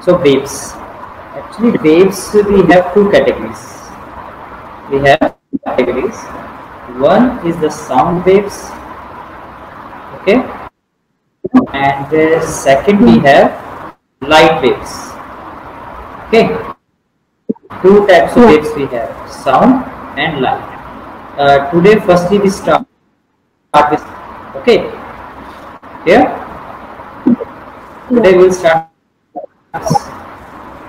So waves. Actually, waves we have two categories. We have categories. One is the sound waves, okay, and the second we have light waves. Okay, two types of waves we have: sound and light. Today, firstly, we start with okay. Here, today we'll start.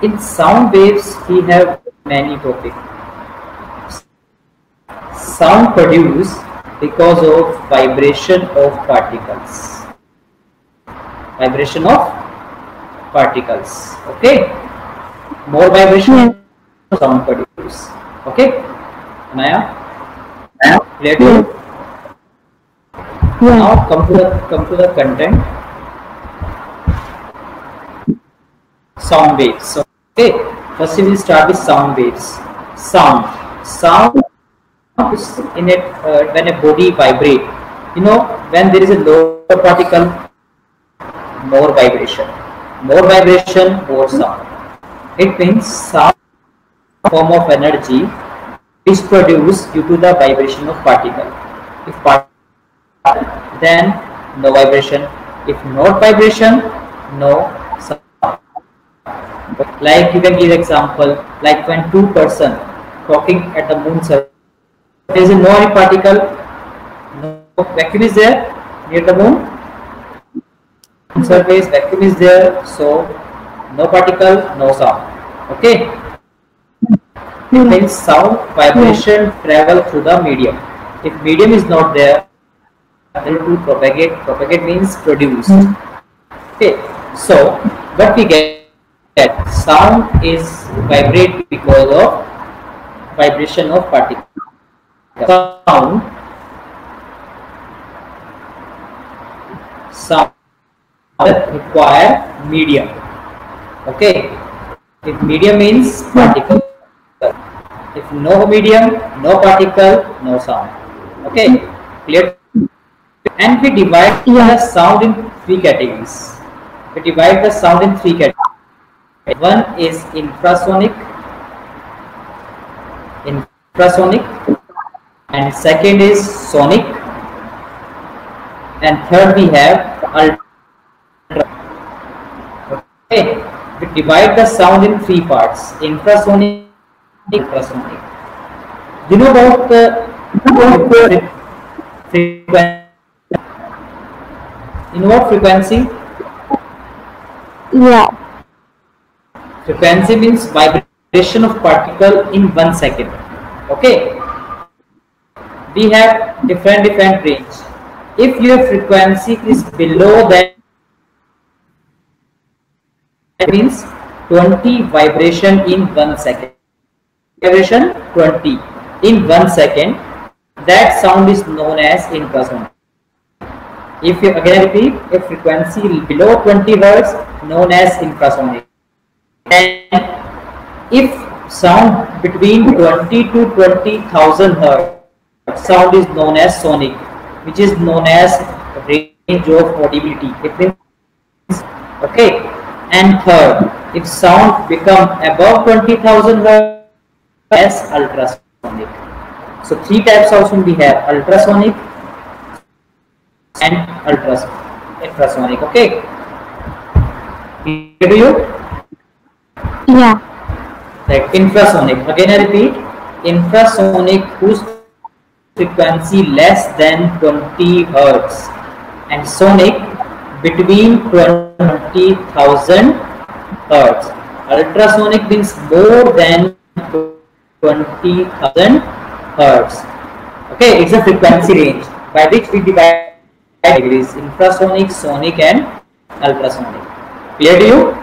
In sound waves, we have many topics. Sound produced because of vibration of particles. Vibration of particles. Okay. More vibration, sound produced. Okay. Naya, clear to you? Now come to the content. Sound waves. So, okay. First we will start with sound waves. Sound is in it when a body vibrate. You know, when there is a lower particle, more vibration. More vibration, more sound. It means sound form of energy is produced due to the vibration of particle. If particle, then no vibration. If not vibration, no sound. Like you can give example, like when two person talking at the moon surface, there is no any particle, no vacuum is there near the moon surface, vacuum is there, so no particle, no sound. Okay, means sound vibration travel through the medium. If medium is not there, then to propagate means produce. Okay, so what we get, sound is vibrate because of vibration of particles. Sound require medium. Okay, if medium means particle, if no medium, no particle, no sound. Okay, clear? And we divide the sound in three categories. We divide the sound in three categories. One is infrasonic, and second is sonic, and third we have ultra. Okay, we divide the sound in three parts: infrasonic, ultrasonic. Do you know about the frequency? You know what frequency? Yeah. Frequency means vibration of particle in 1 second. Okay, we have different range. If your frequency is below that, means 20 vibration in 1 second. Vibration 20 in 1 second. That sound is known as infrasonic. If you again repeat, if frequency below 20 hertz, known as infrasonic. And if sound between 20 to 20,000 hertz, sound is known as sonic, which is known as range of audibility. It means, okay. And third, if sound become above 20,000 hertz, as ultrasonic. So three types of sound we have: ultrasonic and infrasonic. Okay, clear to you? Yeah. Like infrasonic. Again I repeat, infrasonic whose frequency less than 20 hertz, and sonic between 20,000 hertz. Ultrasonic means more than 20,000 hertz. Okay, it's a frequency range by which we divide categories: infrasonic, sonic, and ultrasonic. Clear to you?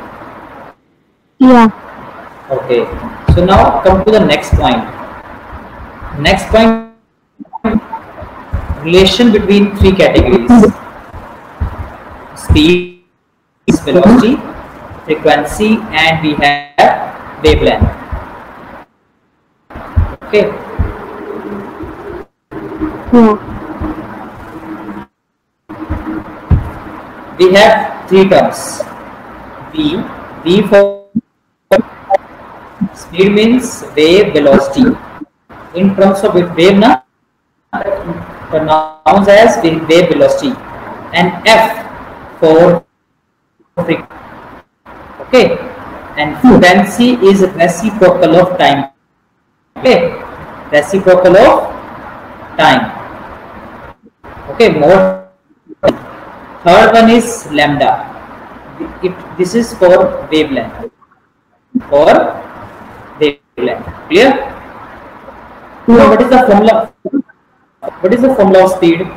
Yeah. Okay. So now come to the next point. Next point: relation between three categories: speed, velocity, frequency, and we have wavelength. Okay. Yeah. We have three terms: V, V for speed means wave velocity. In terms of wave, na pronounced as wave velocity, and F for frequency. Okay, and frequency is reciprocal of time. Okay, reciprocal of time. Okay, more. Third one is lambda. This is for wavelength. For wavelength. Clear? So what is the formula? What is the formula of speed?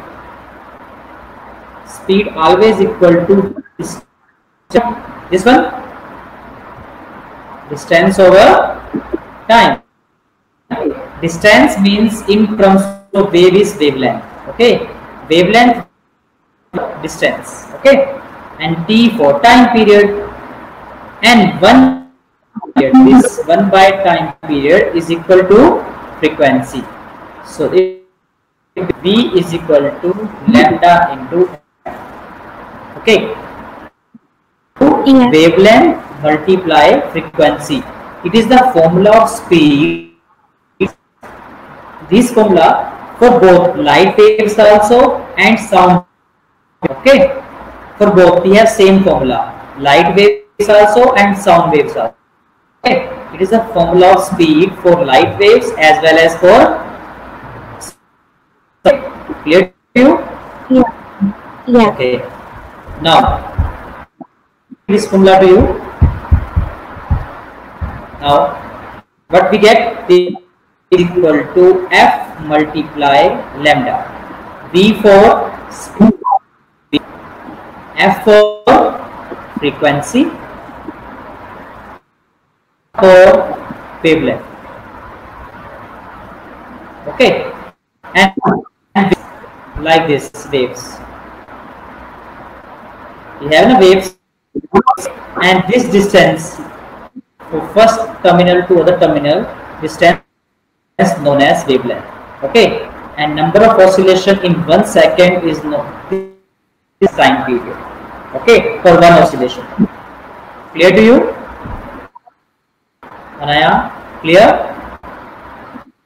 Speed always equal to this one, distance over time. Distance means in terms of wave is wavelength. Okay, wavelength distance. Okay, and T for time period, and 1 period, this 1 by time period is equal to frequency. So if V is equal to lambda into okay, wavelength multiply frequency. It is the formula of speed. This formula for both light waves also and sound. Okay, for both we have same formula, light waves also and sound waves also. Okay, it is a formula of speed for light waves as well as for sound. Clear to you? Yeah. Okay. Now this formula to you. Now what we get is equal to F multiply lambda. V for speed, F for frequency, for wavelength. Okay, and like this waves. We have the waves, and this distance from first terminal to other terminal distance is known as wavelength. Okay, and number of oscillation in 1 second is known this time period. Okay, for one oscillation. Clear to you? Anaya, clear?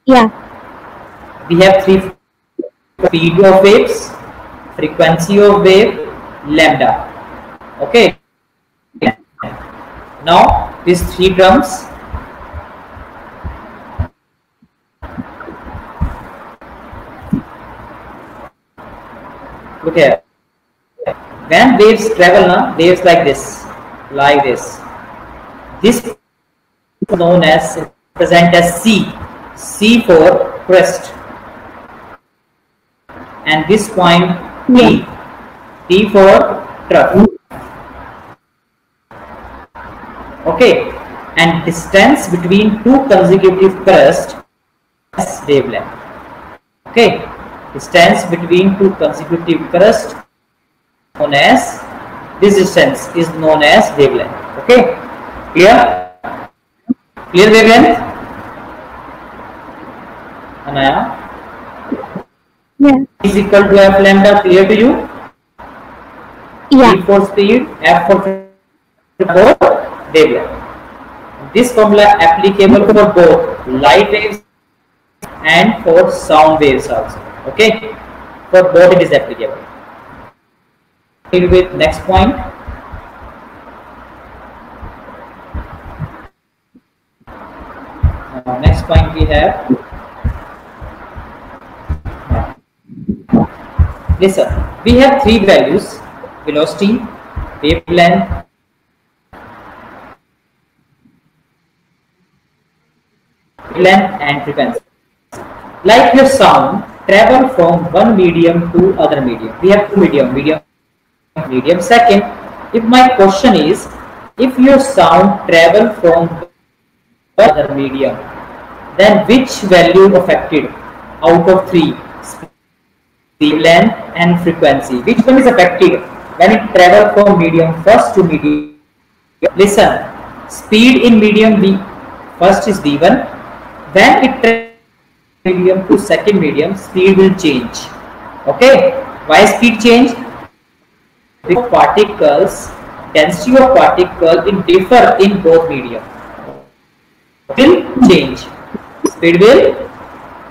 Yeah. We have three: speed of waves, frequency of wave, lambda. Okay. Now these three terms. Look here. When waves travel, waves like this. This is known as represent as C. C for crest. And this point T. T for trough. Okay, and distance between two consecutive crests is wavelength. Okay, distance between two consecutive crests known as this distance is known as wavelength. Okay, clear? Clear wavelength? Anaya? Yeah. Is equal to F lambda. Clear to you? Yeah. T for speed, F for wavelength. This formula applicable for both light waves and for sound waves also. Okay, for both it is applicable. Deal with next point. Next point we have. Listen, we have three values: velocity, wavelength, and frequency. Like your sound travel from one medium to other medium. We have two medium. Second, if my question is, if your sound travel from other medium, then which value affected out of three? Speed, length, and frequency. Which one is affected when it travel from medium first to medium? Listen, speed in medium V first is V1. When it travels medium to second medium, speed will change. Okay, why speed change? Because particles density of particle in differ in both medium. Will change. Speed will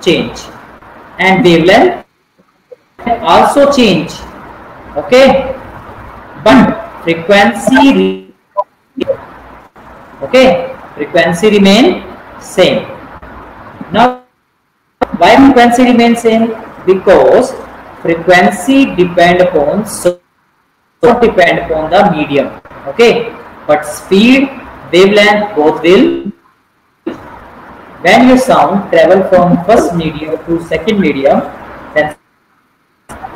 change, and wavelength also change. Okay, but frequency remain same. Now, why frequency remains same? Because frequency depend upon the medium. Okay, but speed, wavelength both will. When your sound travel from first medium to second medium, then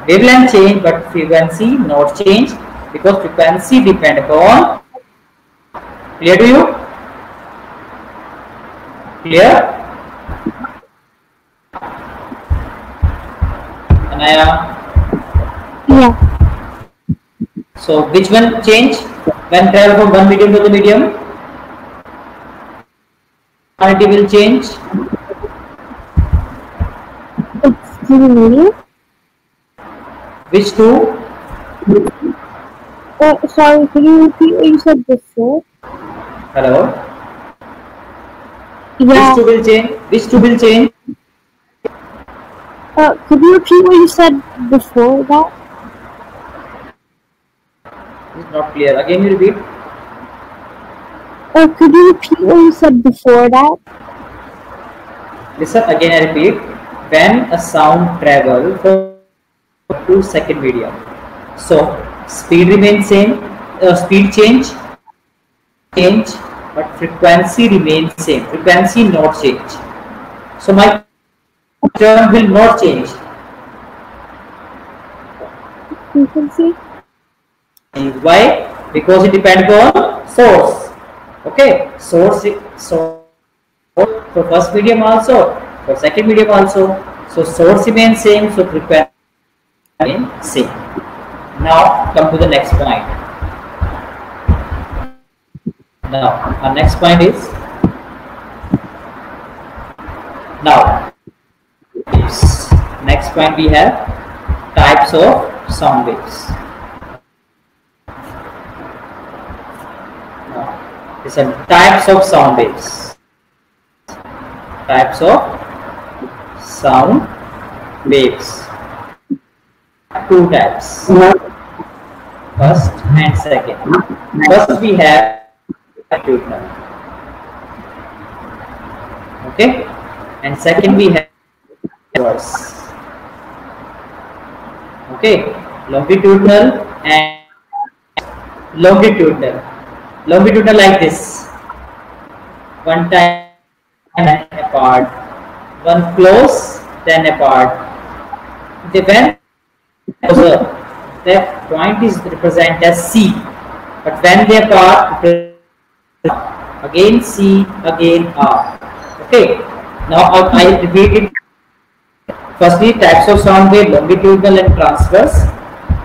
wavelength change but frequency not change, because frequency depend upon. Clear to you? Clear? Anaya? Yeah. So which one change when travel from one medium to the medium? Quality will change. Excuse me. Which two? Sorry, can you repeat what you said before? Hello? Yeah. Which two will change? Which two will change? Could you repeat what you said before that? It's not clear. Again you repeat. Could you repeat what you said before that? Listen again, I repeat. When a sound travel from to second medium, so speed remains same, speed change, but frequency remains same. Frequency not change. So my term will not change. Frequency? Why? Because it depends on source. Okay, source for first medium also, for second medium also. So source remains same, so frequency remains same. Now come to the next point. Now our next point is next point we have types of sound waves. Listen, types of sound waves. Types of sound waves. Two types. First and second. First we have longitudinal. Okay, and second we have transverse. Okay, longitudinal and longitudinal. Longitudinal like this, one time apart, one close, then apart. When closer, the point is represented as C, but when they apart, again C, again R. Okay, now I repeat it. Firstly, types of sound wave, longitudinal and transverse.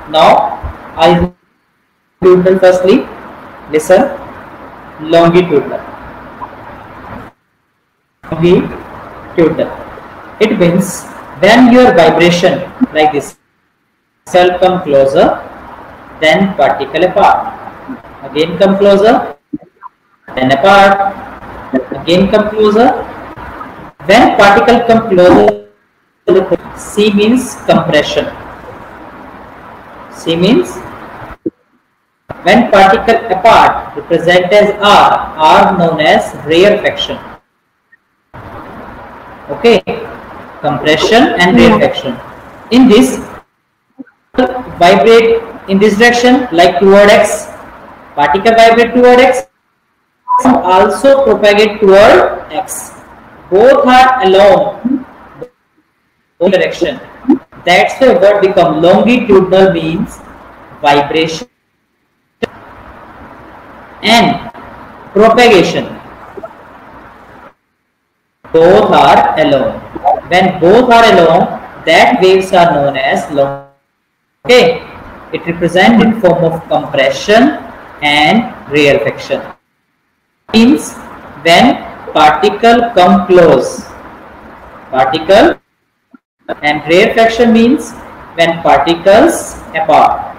Now I longitudinal firstly. Listen, longitudinal. Longitudinal. It means when your vibration like this, cell come closer, then particle apart. Again come closer, then apart. Again come closer. When particle come closer, C means compression. C means when particle apart, represented as R known as rarefaction. Okay, compression and rarefaction. In this, vibrate in this direction like toward X. Particle vibrate toward X, also propagate toward X. Both are along both direction. That's why word become longitudinal means vibration and propagation. Both are along. When both are along, that waves are known as long. Okay, it represents in form of compression and rarefaction. Means when particle come close. Particle and rarefaction means when particles apart.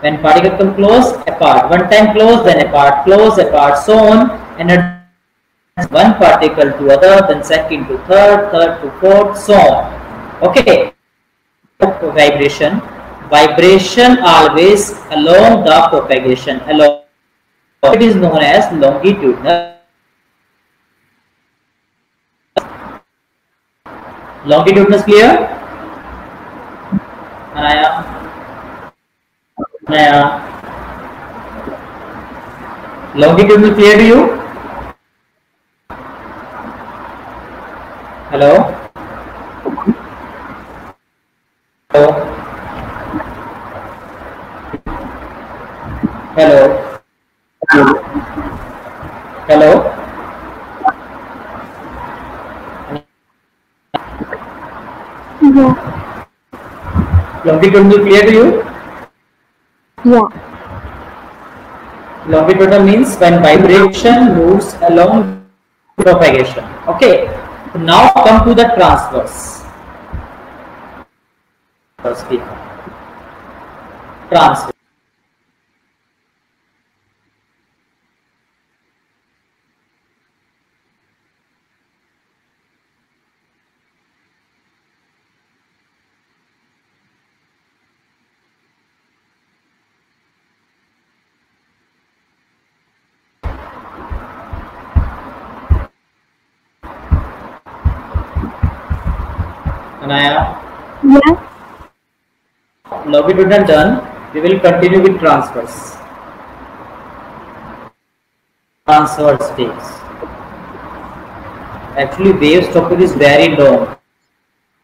When particle come close, apart. One time close, then apart, close, apart, so on. And one particle to other, then second to third, third to fourth, so on. Okay. Vibration. Vibration always along the propagation. Along. It is known as longitudinal. Longitudinal clear? Anaya. Anaya. Longitudinal clear to you? Hello? Hello? Hello? Hello? Yeah. Longitudinal clear to you? Yeah. Longitudinal means when vibration moves along propagation. Okay. Now come to the transverse. Transverse. Anaya, Yeah. longitudinal done. We will continue with transverse. Transverse waves. Actually, waves topic is very long.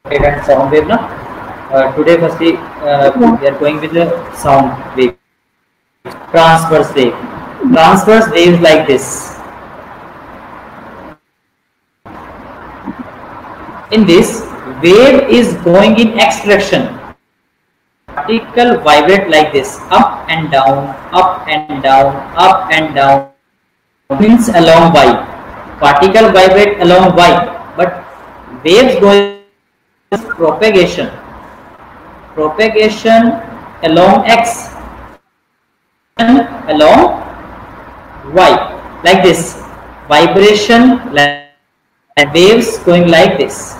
And sound wave, na? Today, firstly, we are going with the sound wave. Transverse wave. Transverse waves like this. In this, wave is going in x direction. Particle vibrate like this, up and down, up and down, up and down. Means along y. Particle vibrate along y, but waves going propagation. Propagation along x, along y, like this. Vibration and waves going like this.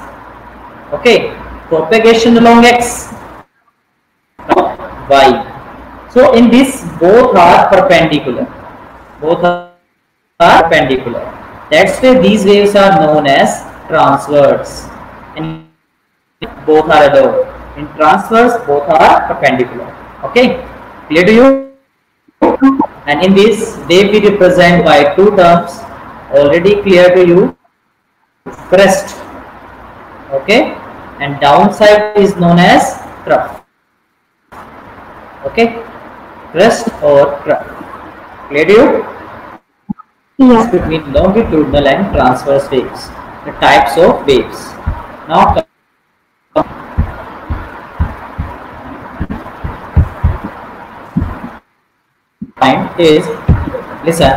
Okay, propagation along x, y. So in this, both are perpendicular. Both are perpendicular. That's why these waves are known as transverse. And both are above. In transverse, both are perpendicular. Okay, clear to you? And in this, wave we represent by two terms. Already clear to you. Crest. Okay, and downside is known as trough. Okay, crest or trough. Clear to you? Yeah. Between longitudinal and transverse waves, the types of waves. Now, point is, listen,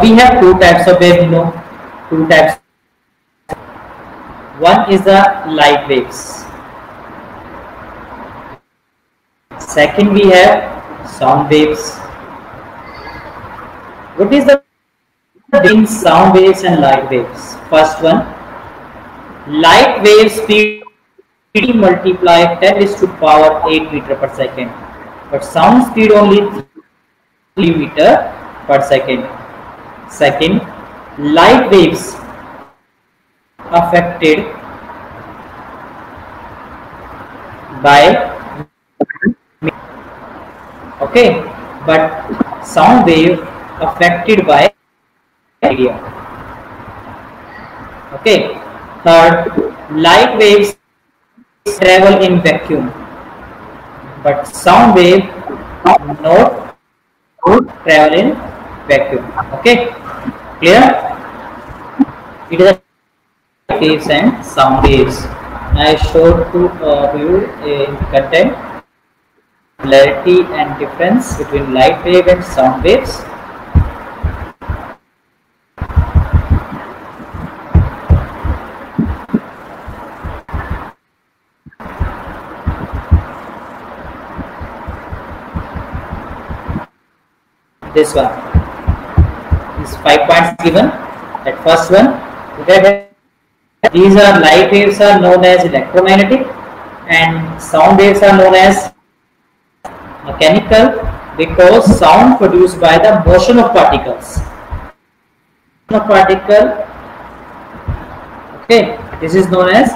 we have two types of wave, you know, two types. One is the light waves. Second, we have sound waves. What is the difference between sound waves and light waves? First one, light wave speed multiply 10 is to power 8 meter per second, but sound speed only 3 meter per second. Second, light waves affected by, okay, but sound wave affected by area. Okay. Third, light waves travel in vacuum, but sound wave not travel in vacuum. Okay, clear? It is a waves and sound waves. I showed to you in content polarity and difference between light wave and sound waves. this one. These 5 points given. That first one, look at it. These are light waves are known as electromagnetic, and sound waves are known as mechanical, because sound produced by the motion of particles. Okay, this is known as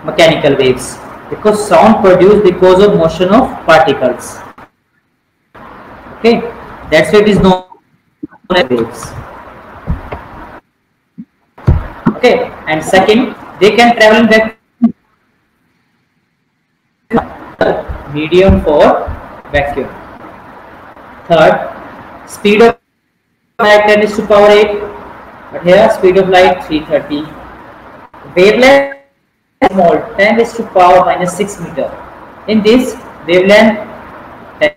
mechanical waves, because sound produced because of motion of particles. Okay, that's why it is known as waves. Okay, and second, they can travel in vacuum, medium for vacuum. Third, speed of light 10 is to power 8, but here speed of light 330. Wavelength small, 10 is to power minus 6 meter. In this wavelength, 10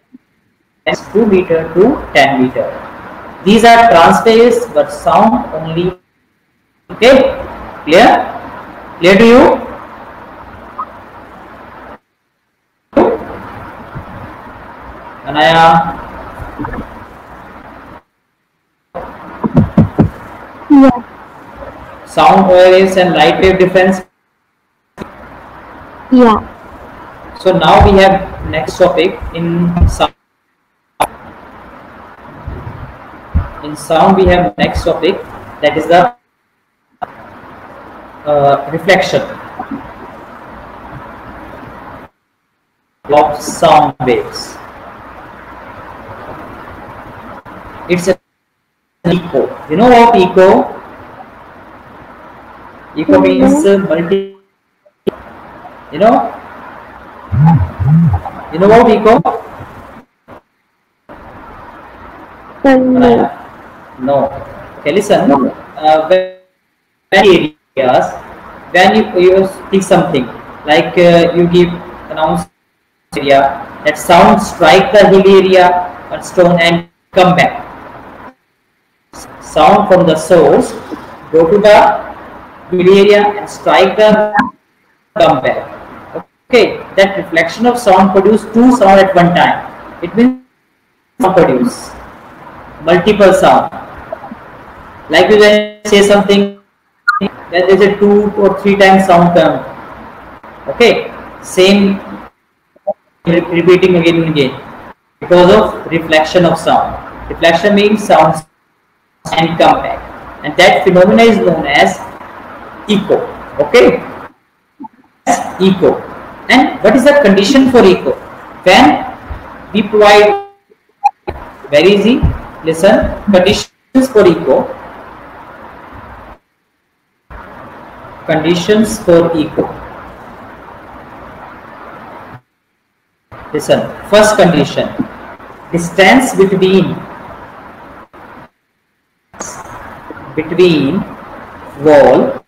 is 2 meter to 10 meter. These are transphase, but sound only. Okay, clear? Clear to you? Anaya? Yeah. Sound waves and light wave difference. Yeah. So now we have next topic in sound. In sound we have next topic, that is the reflection of sound waves. It's an echo. You know what echo? Echo means multi. You know what echo? No. Okay, listen. When areas, when you speak something like you give announce area, that sound strike the hill area or stone and come back. Sound from the source go to the hill area and strike the come back. Okay, that reflection of sound produce two sound at one time. It means sound produce multiple sound. Like you say something, there is a 2 or 3 times sound come. Okay, same repeating again and again because of reflection of sound. Reflection means sound and come back, and that phenomena is known as echo. Okay, echo. And what is the condition for echo? When we provide, very easy, listen, conditions for echo. Conditions for echo. Listen, first condition, distance between wall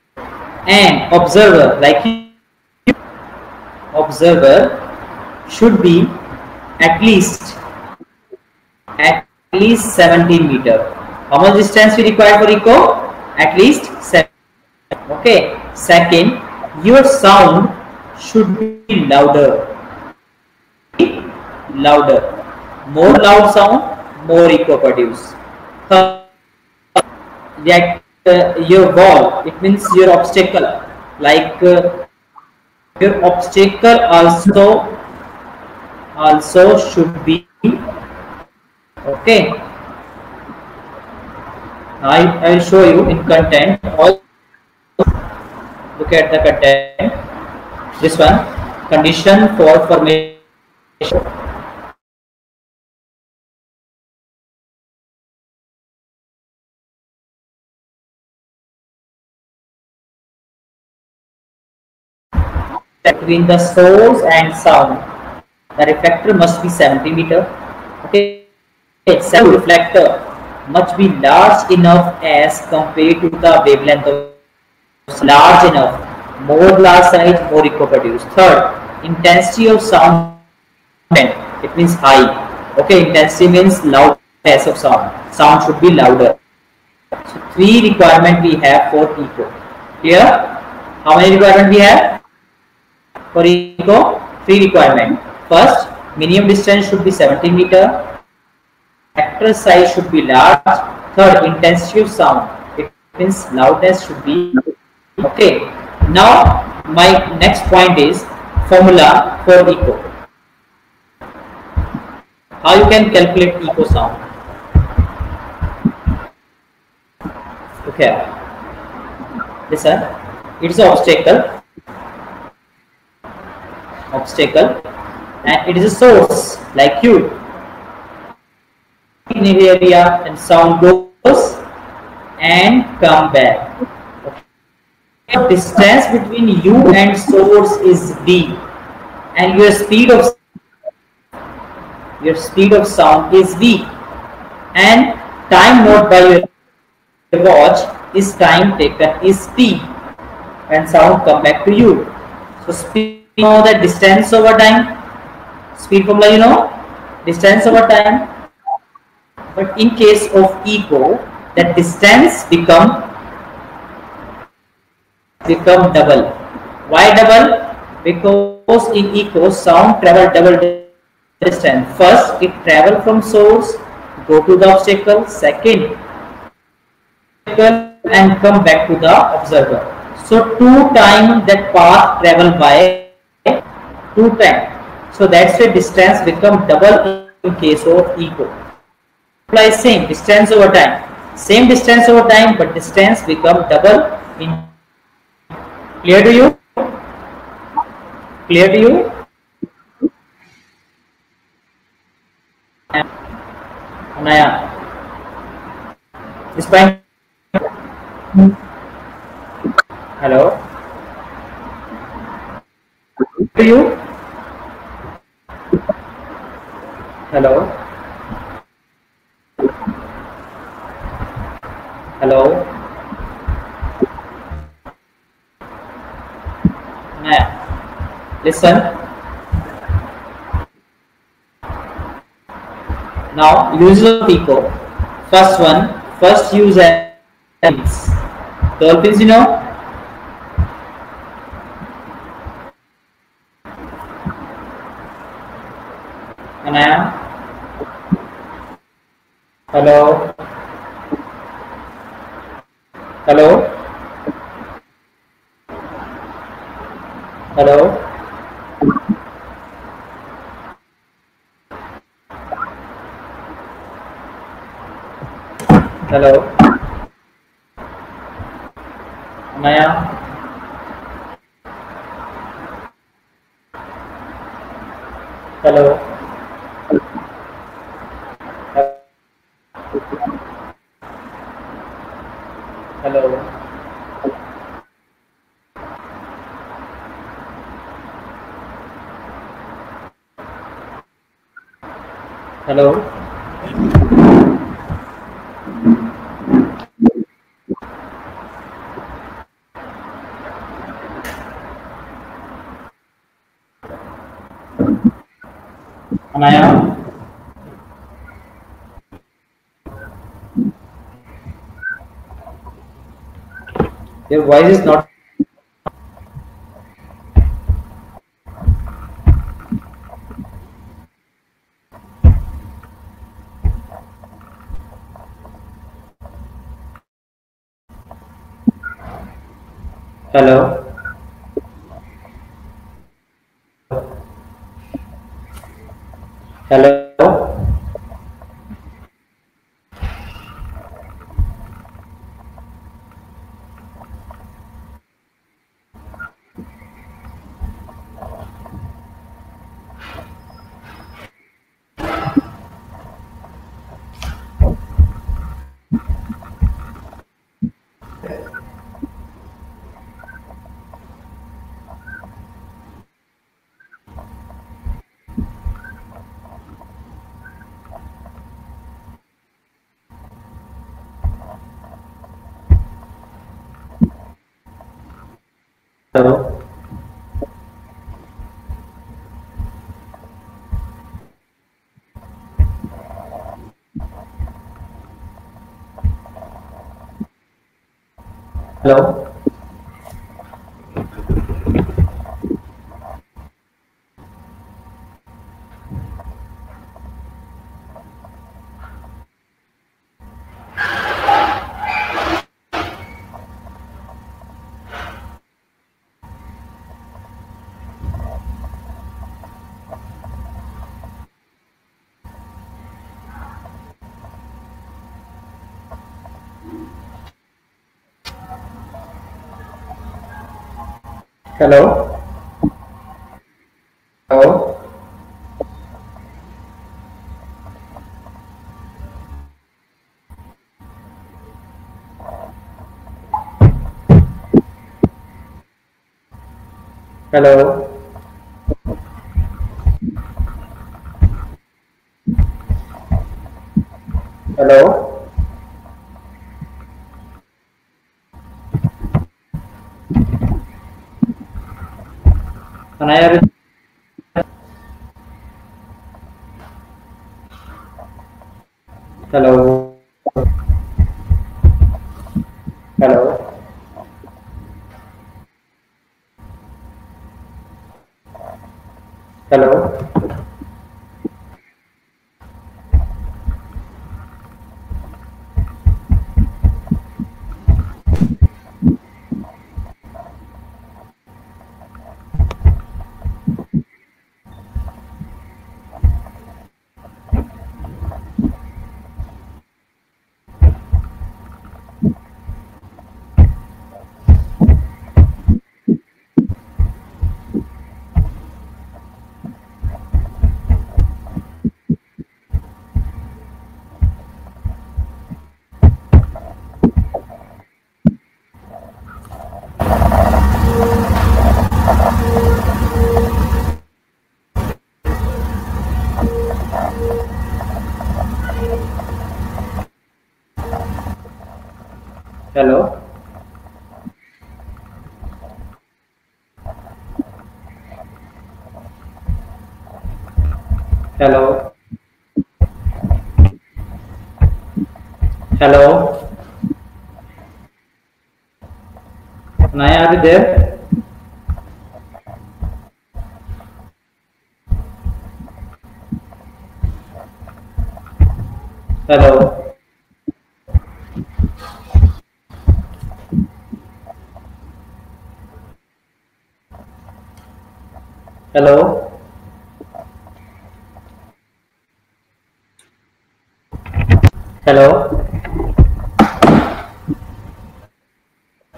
and observer, like observer should be at least 17 meter. How much distance we require for echo? At least 7. Okay. Second, your sound should be louder. More loud sound, more echo produce. Third, that your wall, it means your obstacle, like your obstacle also should be okay. I will show you in content. Look at the content. This one, condition for formation. Between the source and sound, the reflector must be 70 meter. Okay, so reflector must be large enough as compared to the wavelength of large enough. More large size, more echo produced. Third, intensity of sound. It means high. Okay, intensity means loudness of sound. Sound should be louder. So 3 requirement we have for echo. Here, how many requirement we have? For echo, 3 requirement. First, minimum distance should be 70 meter. effector size should be large. Third, intensity of sound. It means loudness should be okay. Now my next point is formula for echo. How you can calculate echo sound? Okay, listen. It's an obstacle, and it is a source like you. In the area, and sound goes and come back. The distance between you and source is d, and your speed of sound is v, and time noted by your watch is time taken is t, and sound come back to you. So speed, you know that distance over time. Speed formula, you know, distance over time. But in case of echo, that distance become double. Why double? Because in echo, sound travel double distance. First, it travel from source, go to the obstacle. Second, and come back to the observer. So 2 times that path travel by 2 times. So that's why distance become double in case of echo. Apply same distance over time. Same distance over time, but distance become double in. Clear to you? Clear to you? Anaya. This point. Hello. To you? Hello. Hello. Listen. Now uses of echo. First use as dolphins, you know. Anaya. Hello. Hello. Hello. Hello. Maya. Hello. Hello. Hello. Anaya. Your voice is not. Hello. Hello. Hello. Hello. Hello hello hello hello Anaya hello hello hello hello hello hello Anaya are you there hello hello hello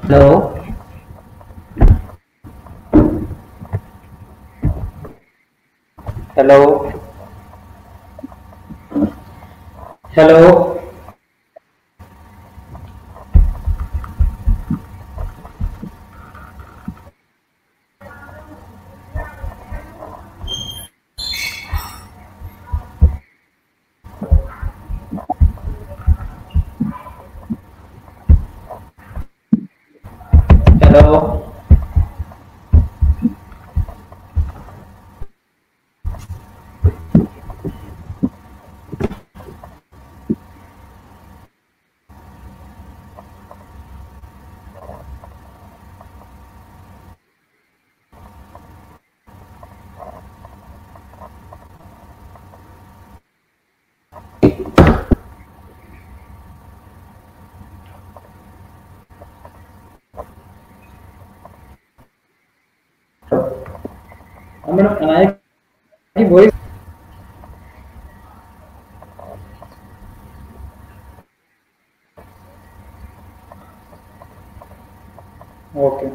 hello hello hello hello madam Anaya की voice okay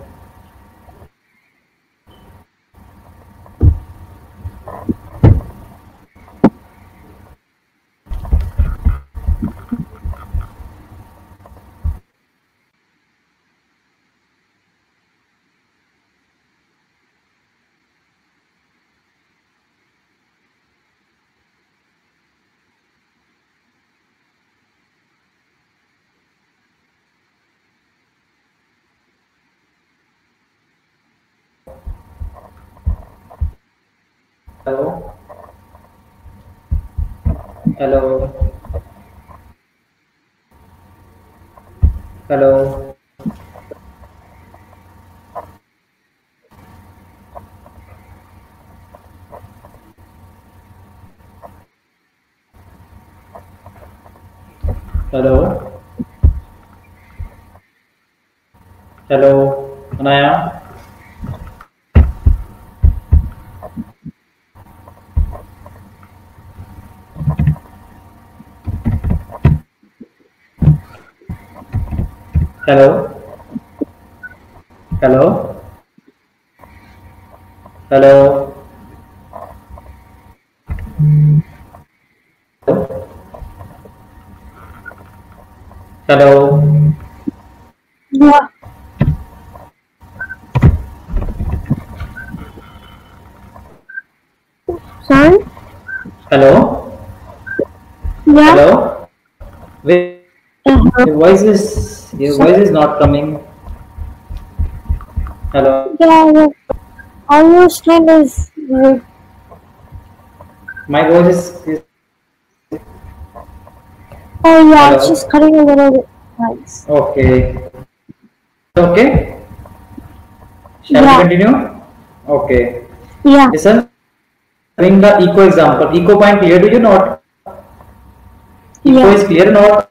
hello hello hello hello hello Anaya hello hello Hello. Hello. Yeah. Sorry? Hello. Yeah. Hello. Wait, Uh-huh. your voice is not coming. Hello. Yeah, yeah. Almost time is good. My voice is Oh yeah, it's just hello. cutting a little bit. Nice. Okay. Okay. Shall we Yeah. continue? Okay. Yeah. Listen. Having the eco example. Eco point clear to you not? Eco Yeah. is clear not?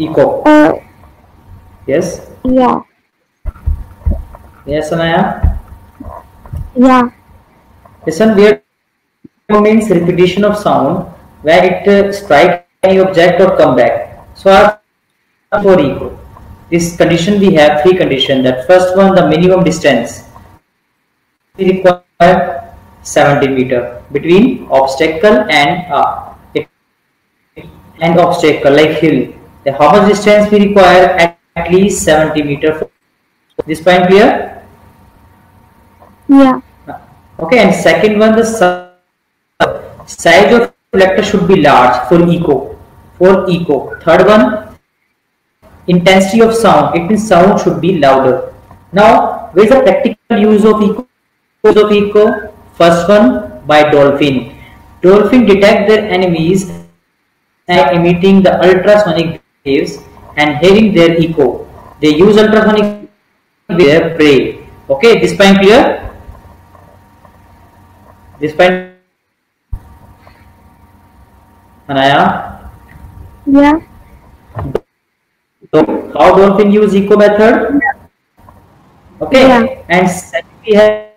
Eco. Uh, Yes. yeah. Yes, Anaya. Yeah. Listen. Where means repetition of sound where it strike any object or come back. So for eco, this condition we have three conditions. That first one, the minimum distance we require 70 meter between obstacle and obstacle like hill. The how much distance we require at least 70 meter. This point clear? Yeah. Okay, and second one, the size of reflector should be large for eco. For eco. Third one, intensity of sound. It means sound should be louder. Now, where is the practical use of eco? First one, by dolphin. Dolphin detect their enemies by emitting the ultrasonic waves and hearing their echo. They use ultrasonic with their prey. Okay, this point clear? This point, Anaya? Yeah. So, how dolphin use eco method? Yeah. Okay, and second we have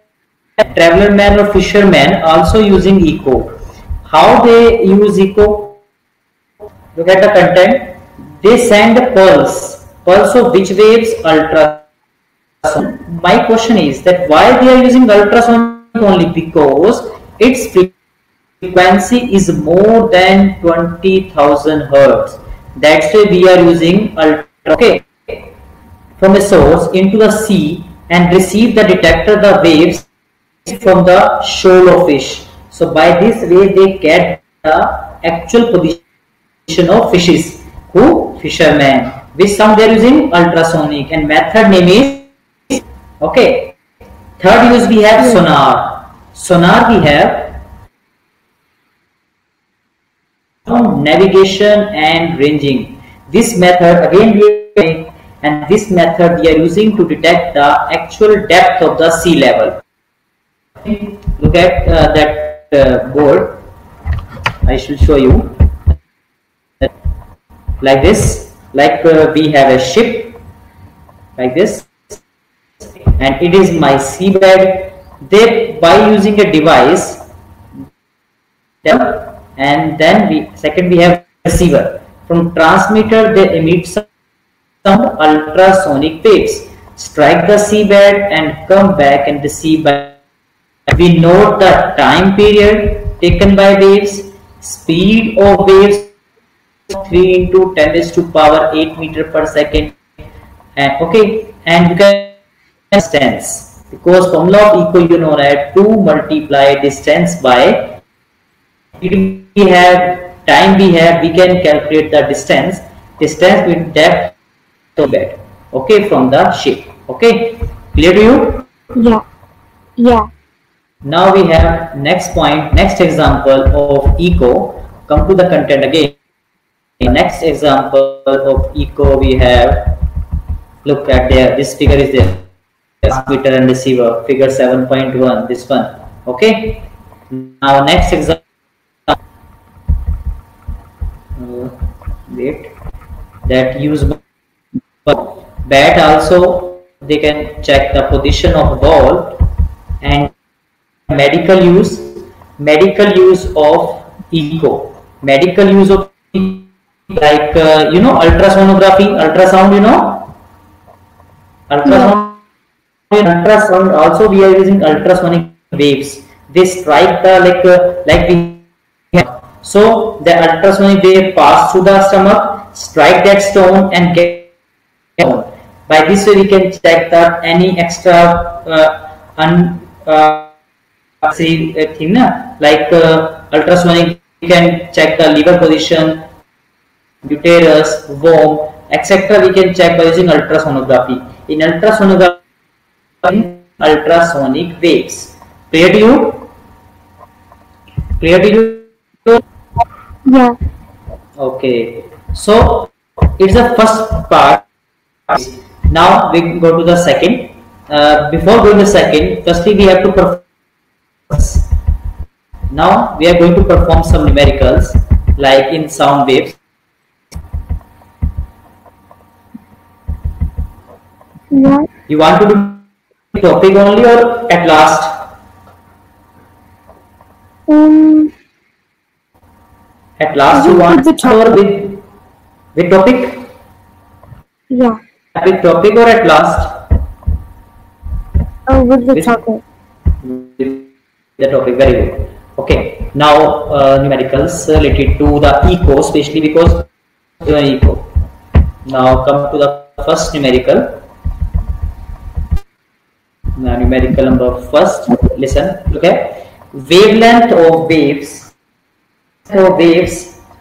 traveler man or fisherman also using eco. How they use eco? Look at the content. They send a pulse of which waves ultrasound. My question is that why they are using ultrasonic only because its frequency is more than 20,000 hertz. That's why we are using ultra. Okay, from a source into the sea and receive the detector the waves from the shoal of fish. So by this way they get the actual position of fishes. Who? Fishermen. Which sound they are using? Ultrasonic. And method name is okay. Third use we have Yeah. sonar. Sonar we have navigation and ranging. This method again and this method we are using to detect the actual depth of the sea level. Look at that board. I shall show you like this. Like we have a ship like this, and it is my seabed. They by using a device, and then we have receiver. From transmitter they emit some ultrasonic waves, strike the seabed and come back and receive by. We note the time period taken by waves, speed of waves 3 into 10 raised to power 8 meter per second, and okay, and you can distance because formula of eco you know that 2 multiply distance by we have time we have we can calculate the distance with depth of bed, okay, from the ship. Okay, clear to you? Yeah. Yeah. Now we have next point, next example of eco. Come to the content again. Next example of eco we have, look at there, this figure is there, transmitter and receiver, figure 7.1, this one. Okay, now next example, wait, that use bat also they can check the position of ball. And medical use of eco, medical use of like ultrasonography, ultrasound, Yeah. ultrasound in ultrasound also we are using ultrasonic waves. They strike the like we have. So the ultrasonic wave pass through the stomach, strike that stone and get stone. By this way we can check that any extra say thing like ultrasonic, we can check the liver position, uterus, womb, etc. We can check by using ultrasonography. In ultrasonography, ultrasonic waves. Clear to you? Clear to you? Yeah. Okay. So it's the first part. Now we go to the second. Before going to the second, firstly we have to perform. Now we are going to perform some numericals like in sound waves. Yeah. You want to do topic only or at last? At last you want with the topic. or with topic? Yeah. With topic or at last? Oh, with the With- topic. With the topic, very good. Okay, now numericals related to the echo, especially because echo. Now come to the first numerical. Now numerical number first. Listen. Okay, wavelength of waves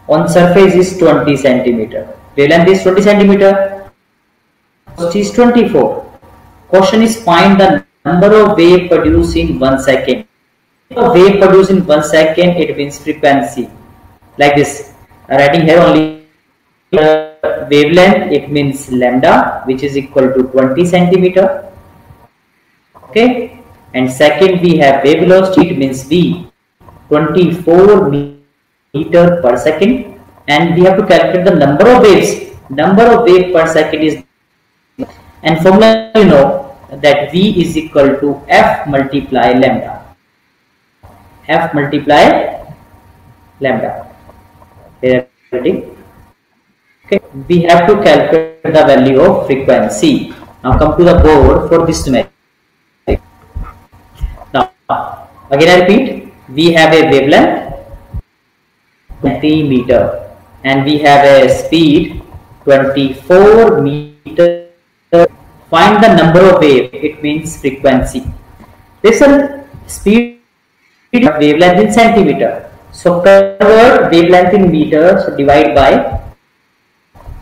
on surface is 20 centimeter. Wavelength is 20 centimeter. Cost is 24. Question is find the number of wave produced in 1 second. A wave produced in 1 second, it means frequency. Like this. Writing here only wavelength, it means lambda, which is equal to 20 centimeter. Okay. And second we have wave velocity, it means v, 24 meter per second. And we have to calculate the number of waves. Number of wave per second is, and formula you know that v is equal to f multiply lambda. F multiply lambda. Okay, we have to calculate the value of frequency. Now come to the board for this numeric. Now again I repeat, we have a wavelength 20 meter and we have a speed 24 meter. Find the number of wave, it means frequency. Listen, speed wavelength in centimeter. So convert wavelength in meter, so divide by.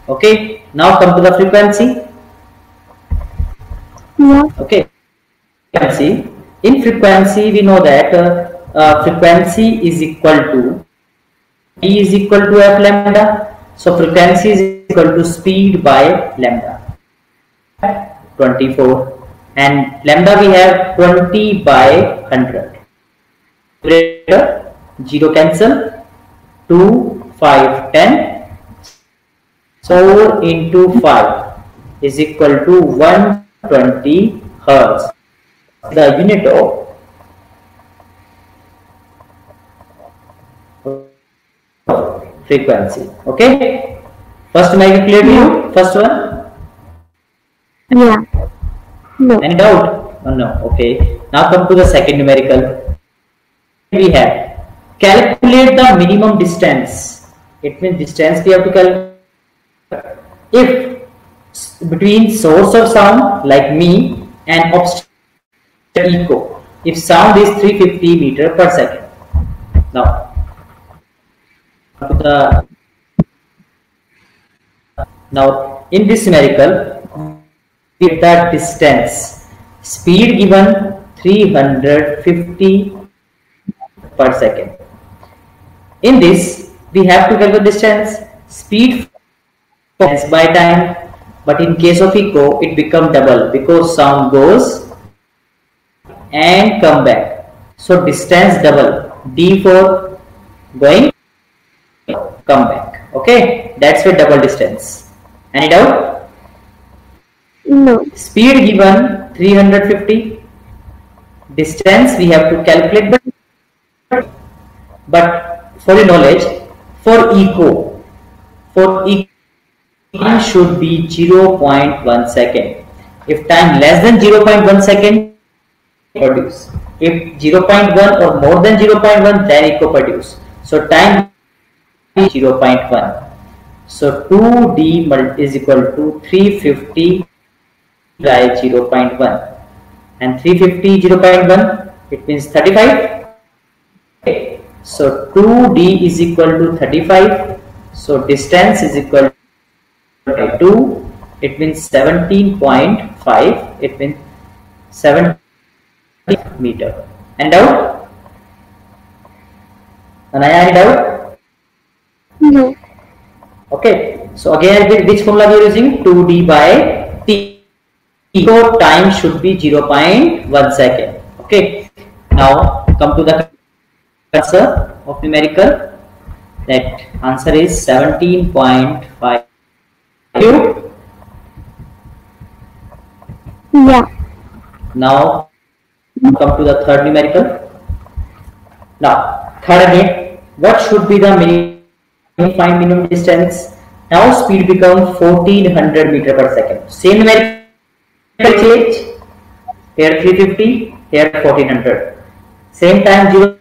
Okay, now come to the frequency. Yeah. Okay, frequency. In frequency, we know that frequency is equal to E is equal to f lambda. So frequency is equal to speed by lambda. 24 and lambda we have 20 by 100. 0 cancel, 2, 5, 10, 4 into 5 is equal to 120 hertz. The unit of frequency. Okay, first numerical clear to you? First one? Yeah. No. Any doubt? Oh, no. Okay, now come to the second numerical. We have calculate the minimum distance. It means distance we have to calculate if between source of sound like me and obstacle echo, if sound is 350 meter per second. Now in this numerical we have the distance, speed given 350 per second. In this we have to calculate distance, speed by time, but in case of echo it becomes double because sound goes and come back. So distance double, d for going, come back. Okay, that's for double distance. Any doubt? No. Speed given 350, distance we have to calculate, but for your knowledge, for echo should be 0.1 second. If time less than 0.1 second, produce. If 0.1 or more than 0.1, then it co-produce. So time is 0.1. So 2D is equal to 350 by 0.1. And 350 0.1, it means 35. Okay. So 2D is equal to 35. So distance is equal to 2. It means 17.5. It means 70 meter. And doubt? Anaya, any doubt? No. Okay. So again, which formula we are using? 2D by T. So time should be 0.1 second. Okay. Now come to the answer of numerical. That answer is 17.5. Yeah. Now come to the third numerical. Now third again, what should be the minimum? Find minimum distance. Now speed becomes 1400 meter per second. Same numerical change. Here 350, here 1400. Same time 0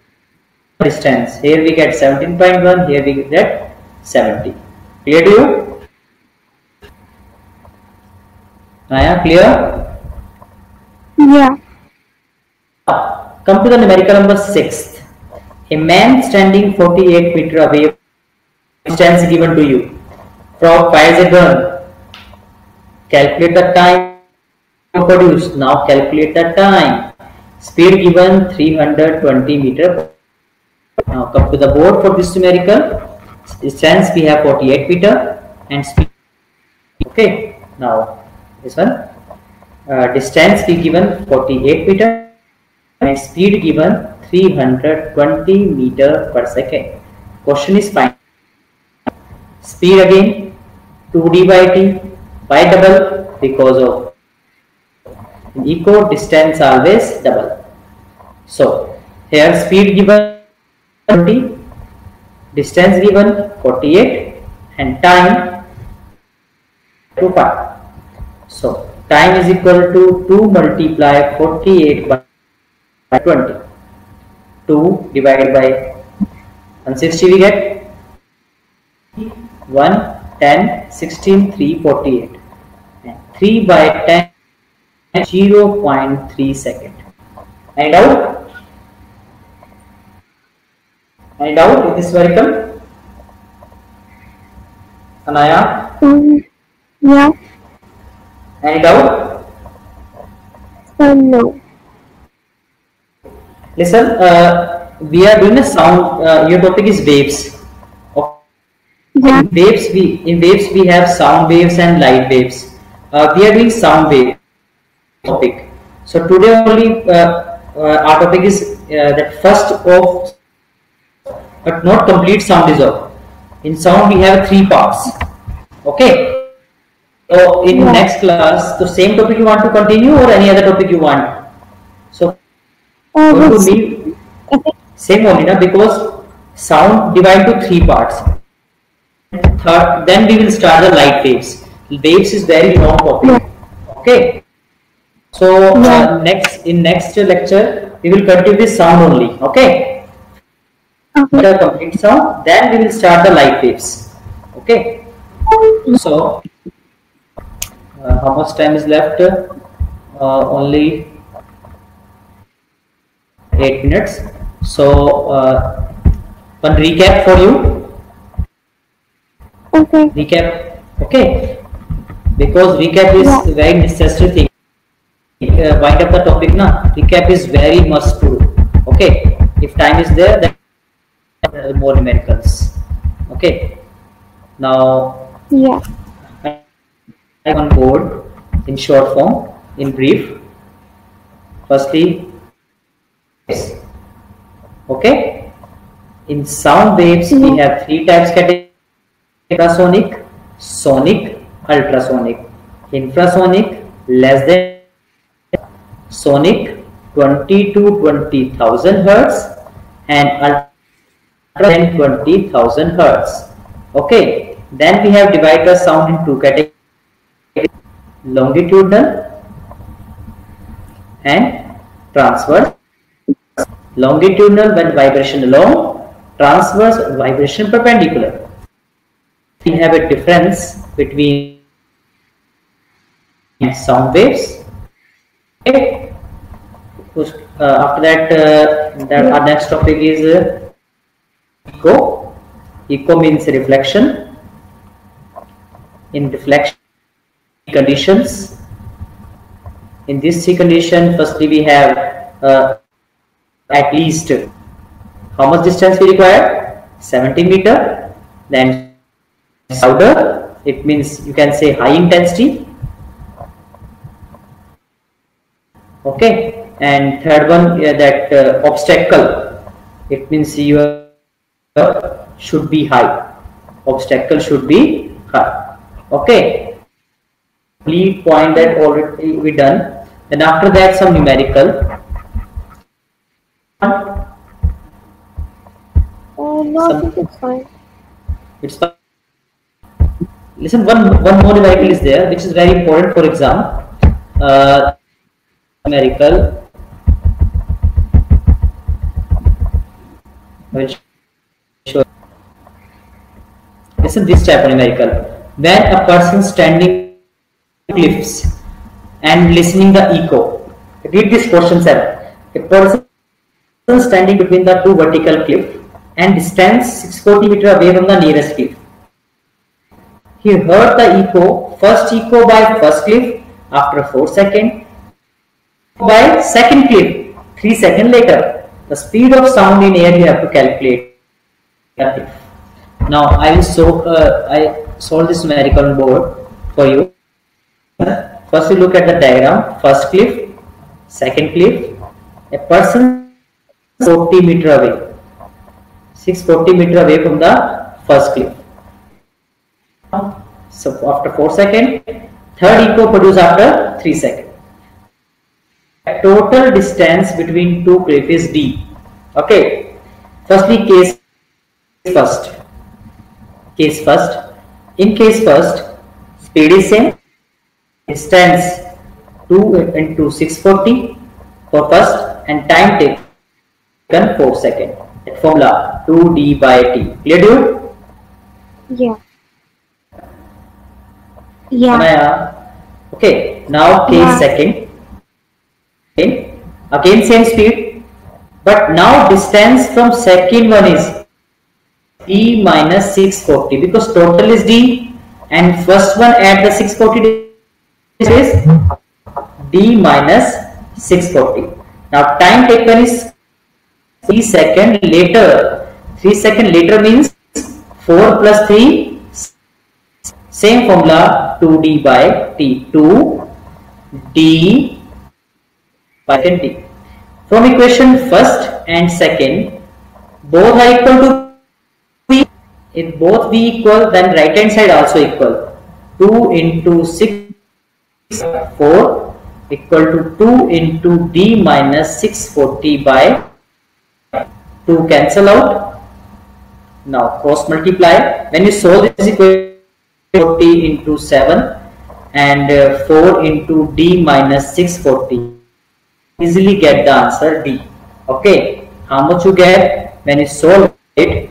distance. Here we get 17.1, here we get 70. Clear to you? Naya, clear? Yeah. Come to the numerical number 6. A man standing 48 meter away, distance given to you. Frog fires a gun. Calculate the time produced. Now calculate the time. Speed given 320 meter. Now come to the board for this numerical. Distance we have 48 meter and speed. Okay. Now this one. Distance we given 48 meter and speed given 320 meter per second. Question is find speed again 2D by T. Why double? Because of in eco distance always double. So here speed given 20, distance given 48 and time 2 So time is equal to 2 multiply 48 by 20. 2 divided by 160 we get 1, 10, 16, 3, 48. And 3 by 10, 0.3 second. Any doubt? Any doubt in this numerical? Anaya? Yeah. Any doubt? No. Listen, we are doing a sound. Your topic is waves. Yeah. In waves we have sound waves and light waves. We are doing sound wave topic. So today only our topic is that first of, but not complete sound is of. In sound we have 3 parts. Okay. So in next class, the same topic you want to continue or any other topic you want? So go to me same only, na, because sound divide to 3 parts. Third, then we will start the light waves. Waves is very long topic. Okay. So next lecture we will continue with sound only. Okay. After complete sound, then we will start the light waves. Okay. So how much time is left? Only 8 minutes. So one recap for you. Okay. Recap. Okay. Because recap is very necessary thing. Wind up the topic, na. Recap is very must to do. Okay. If time is there, then more numericals. Okay. Now. Yeah. On board in short form, in brief. Firstly, okay. In sound waves, we have 3 types category: infrasonic, sonic, ultrasonic. Infrasonic less than sonic 20 to 20,000 hertz and ultra 20,000 hertz. Okay. Then we have divided sound in 2 categories: longitudinal and transverse. Longitudinal when vibration along, transverse vibration perpendicular. We have a difference between sound waves. Okay. After that, our next topic is echo. Echo means reflection. In reflection conditions, in this C condition, firstly we have at least how much distance we require? 70 meter. Then louder, it means you can say high intensity. Okay, and third one that obstacle, it means your should be high. Obstacle should be high. Okay, complete point that already we done. Then after that some numerical. No, I think it's fine. It's fine. Listen, one more numerical is there which is very important for exam. Numerical. Listen, this type of numerical. When a person standing cliffs and listening the echo. Read this question 7. A person standing between the two vertical cliff and stands 640 meters away from the nearest cliff. He heard the echo, first echo by first cliff after 4 seconds, by second cliff 3 seconds later. The speed of sound in air you have to calculate. Now I will I solve this numerical on board for you. First you look at the diagram. First cliff, second cliff, a person 40 meters away, 640 meters away from the first cliff. So after 4 seconds, third echo produced after 3 seconds. Total distance between two cliffs is d. Okay. Firstly, case first. Case first. In case first, speed is same. Distance 2 into 640 for first, and time taken 4 seconds. That formula 2d by t. Clear, dude? Yeah. Yeah. Okay. Now case second. Again same speed, but now distance from second one is d minus 640 because total is d and first one at the 640 is d minus 640. Now time taken is 3 seconds later. 3 seconds later means 4 plus 3, same formula 2d by t, 2d by t. From equation first and second, both are equal to v. If both v equal, then right hand side also equal. 2 into 6, 4 equal to 2 into d minus 640 by 2 cancel out. Now cross multiply. When you solve this equation, 40 into 7 and 4 into d minus 640. Easily get the answer D. Okay, how much you get when you solve it?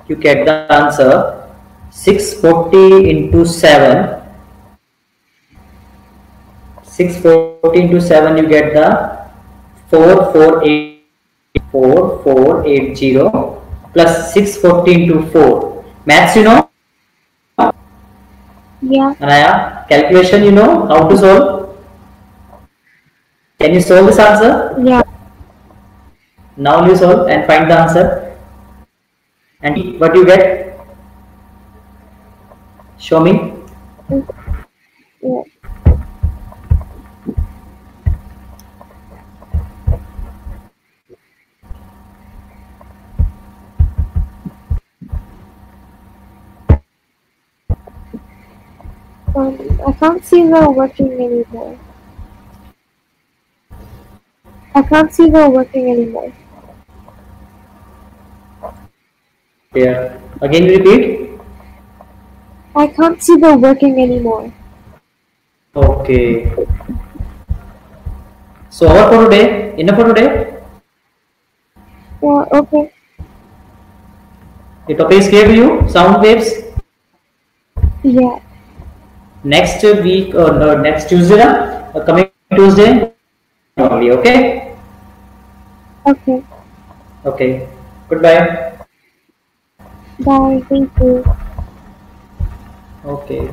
You get the answer 640 into 7. 640 into 7 you get the 4480 plus 640 into 4. Maths you know? Yeah. Anaya, calculation you know how to solve? Can you solve this answer? Yeah. Now you solve and find the answer. And what you get? Show me. Yeah. I can't see them working anymore. I can't see them working anymore. Here. Again repeat. I can't see them working anymore. Okay. So over for today. Enough for today. Yeah, okay. The topic is clear to you. Sound waves. Yeah. Next week or no, next Tuesday, coming Tuesday only. Okay. Okay. Okay. Goodbye. Bye. Thank you. Okay.